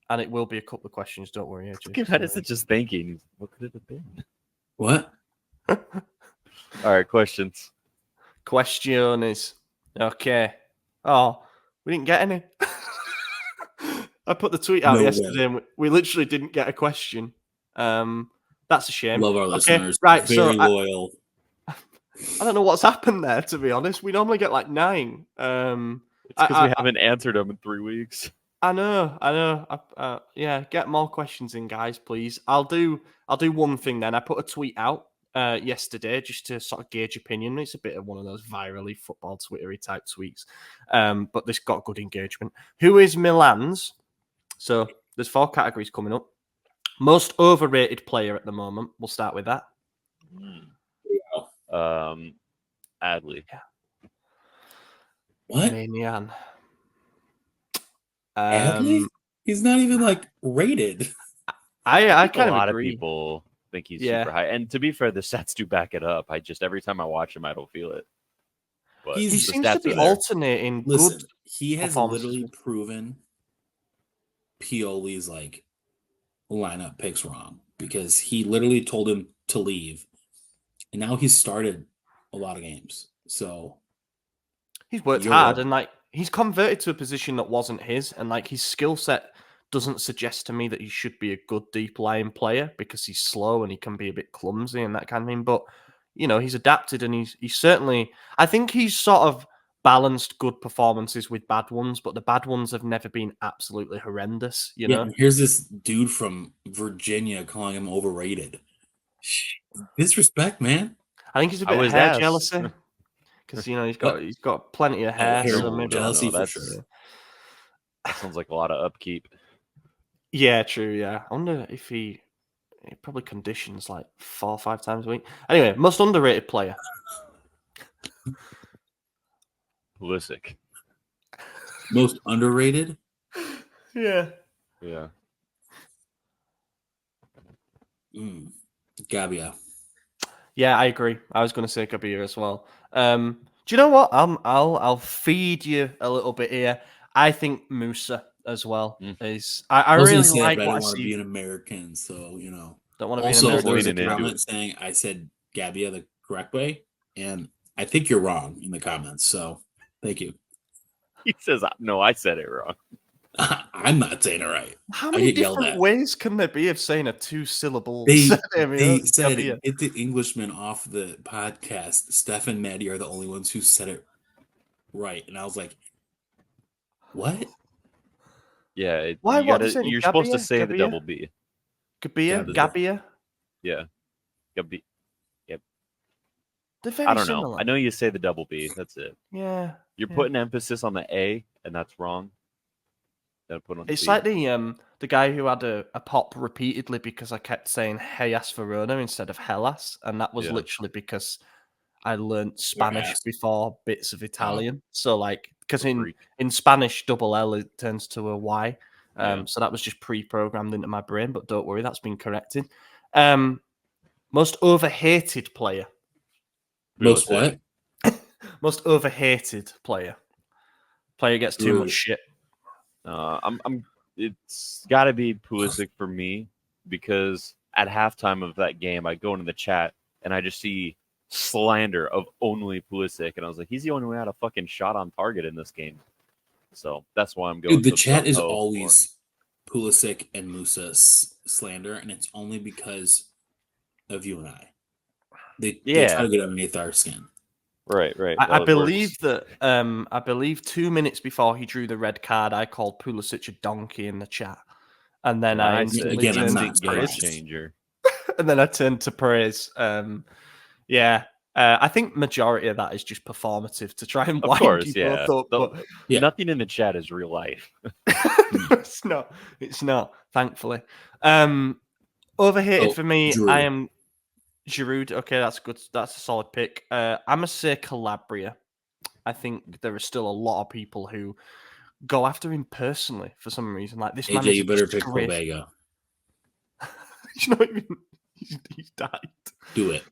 And it will be a couple of questions, don't worry. Madison just thinking, what could it have been? What? All right, questions. Question is, okay. Oh, we didn't get any. I put the tweet out yesterday and we literally didn't get a question. That's a shame. Love our listeners. Right, very loyal. I don't know what's happened there, to be honest. We normally get 9. It's because we haven't answered them in 3 weeks. I know. Get more questions in, guys, please. I'll do one thing then. I put a tweet out yesterday just to sort of gauge opinion. It's a bit of one of those virally football Twittery type tweets, but this got good engagement. Who is Milan's? So there's 4 categories coming up. Most overrated player at the moment. We'll start with that. Adley. Yeah. What? Manian. Adley? He's not even rated. I kind of agree. A lot of agree. People think he's super high, and to be fair, the stats do back it up. I just every time I watch him, I don't feel it. But he seems to be alternating. Listen, he has literally proven Pioli's like lineup picks wrong because he literally told him to leave, and now he's started a lot of games. So he's worked hard, and like he's converted to a position that wasn't his, and like his skill set doesn't suggest to me that he should be a good deep lying player because he's slow and he can be a bit clumsy and that kind of thing. But you know, he's adapted, and he's certainly. I think he's sort of balanced good performances with bad ones, but the bad ones have never been absolutely horrendous. You know, and here's this dude from Virginia calling him overrated. Disrespect, man. I think he's a bit of hair jealousy because you know he's got plenty of hair. Hair So maybe jealousy for sure. That sounds like a lot of upkeep. Yeah, true. Yeah, I wonder if he probably conditions like 4 or 5 times a week. Anyway, most underrated player. Pulisic. Most underrated? Yeah. Gabia. Yeah, I agree. I was going to say Gabia as well. Do you know what? I'll feed you a little bit here. I think Musa as well is. I really like what I see. I don't want to be an American, so you know. Don't want to be an American. American. Also, there's a comment saying I said Gabia the correct way, and I think you're wrong in the comments. So, thank you. He says no. I said it wrong. I'm not saying it right. How many different ways can there be of saying a 2-syllable? They said get the Englishman off the podcast. Steph and Maddie are the only ones who said it right, and I was like, "What?" Yeah, you're supposed to say the double B. Gabia. Yeah, Gabia. Yep. I don't know. I know you say the double B. That's it. Yeah. You're putting emphasis on the A, and that's wrong. It's like the guy who had a pop repeatedly because I kept saying Hellas Verona instead of Hellas, and that was literally because I learned Spanish before bits of Italian. So like, because in Spanish, double L it turns to a Y. So that was just pre-programmed into my brain. But don't worry, that's been corrected. Most overhated player. Most what? Most overhated player. Player gets too much shit. It's got to be Pulisic for me because at halftime of that game, I go into the chat and I just see slander of only Pulisic, and I was like, he's the only one who had a fucking shot on target in this game. So that's why I'm going. Dude, the chat is always Pulisic and Musa slander, and it's only because of you and I. They try to get underneath our skin. Right. I believe that. I believe 2 minutes before he drew the red card, I called Pulisic a donkey in the chat, and then I instantly turned to praise. Changer. And then I turned to praise. I think majority of that is just performative to try and wind you both up. But nothing in the chat is real life. It's not. Thankfully, overhated for me. Giroud. I am. Giroud, okay, that's good. That's a solid pick. I'm gonna say Calabria. I think there are still a lot of people who go after him personally for some reason. Like this man, you better pick Pobega. He's not even. He's died. Do it.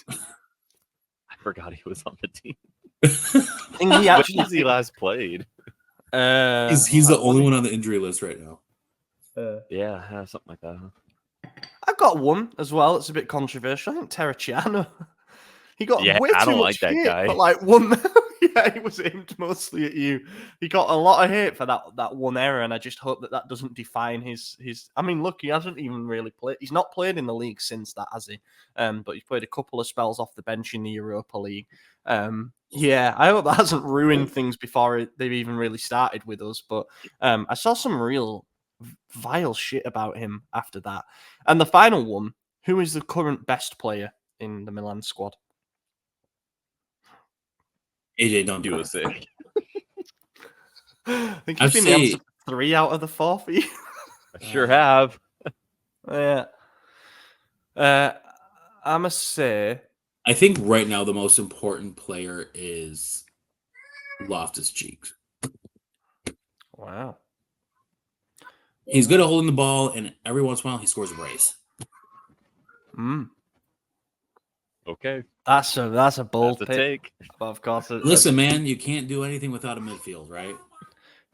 I forgot he was on the team. I think he actually when he last played. He's the only one on the injury list right now. Something like that. Huh? I've got one as well. It's a bit controversial. I think Terracciano. He got way too much hate, guy. But like one, he was aimed mostly at you. He got a lot of hate for that one error, and I just hope that doesn't define his. I mean, look, he hasn't even really played. He's not played in the league since that, has he? But he's played a couple of spells off the bench in the Europa League. I hope that hasn't ruined things before they've even really started with us. But I saw some real vile shit about him after that. And the final one, who is the current best player in the Milan squad? AJ, don't do it. I think he's been the answer 3 out of the 4 for you. I sure have. Yeah. I must say, I think right now the most important player is Loftus-Cheek. Wow. He's good at holding the ball, and every once in a while he scores a brace. Okay. That's a bold pick. Take. Of course. Listen, man, you can't do anything without a midfield, right?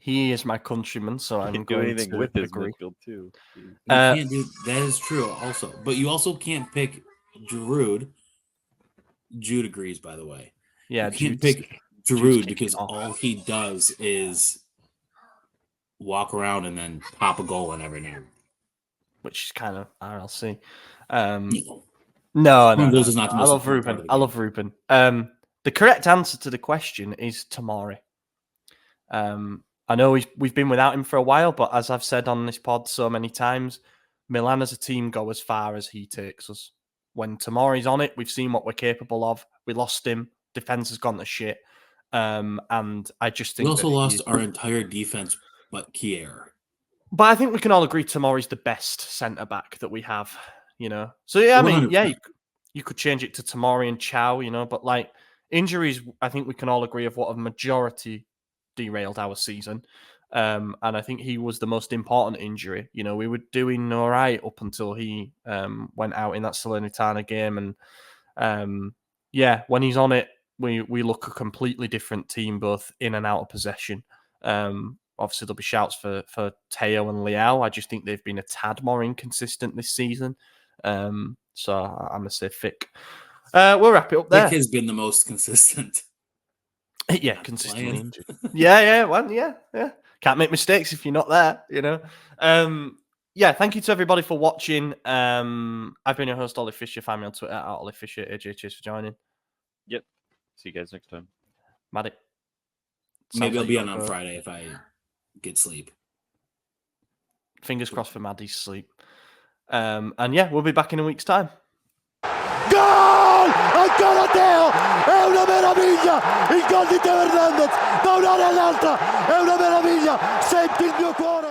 He is my countryman, so I'm do going anything to with his agree. midfield too. You can't do that. Is true, also, but you also can't pick Giroud. Jude agrees, by the way. Yeah, you can't Jude's pick Giroud kicking because off. all he does is walk around and then pop a goal in every now. Which is kind of RLC. No. No. Goals is not the I most love important part Ruben. of the I game. love Ruben. The correct answer to the question is Tomori. I know we've been without him for a while, but as I've said on this pod so many times, Milan as a team go as far as he takes us. When Tomori's on it, we've seen what we're capable of. We lost him. Defense has gone to shit. And I just think we also lost our entire defense, but Kier. But I think we can all agree Tomori's the best centre back that we have. So yeah, I mean, 100%. yeah, you could change it to Tomori and Chow. But like injuries, I think we can all agree of what a majority derailed our season. And I think he was the most important injury. We were doing all right up until he went out in that Salernitana game. And when he's on it, we look a completely different team, both in and out of possession. Obviously, there'll be shouts for Teo and Leao. I just think they've been a tad more inconsistent this season. So I'm going to say Fick. We'll wrap it up there. Fick has been the most consistent. Yeah, consistently injured. Yeah. Can't make mistakes if you're not there, thank you to everybody for watching. I've been your host, Ollie Fisher. Find me on Twitter at Ollie Fisher. AJ, cheers for joining. Yep. See you guys next time. Maddie. Maybe I'll be on Friday if I get sleep. Fingers crossed for Maddie's sleep. We'll be back in a week's time. Gol! Ancora Teo! È una meraviglia! Il gol di Teo Hernandez da un'area all'altra! È una meraviglia! Senti il mio cuore!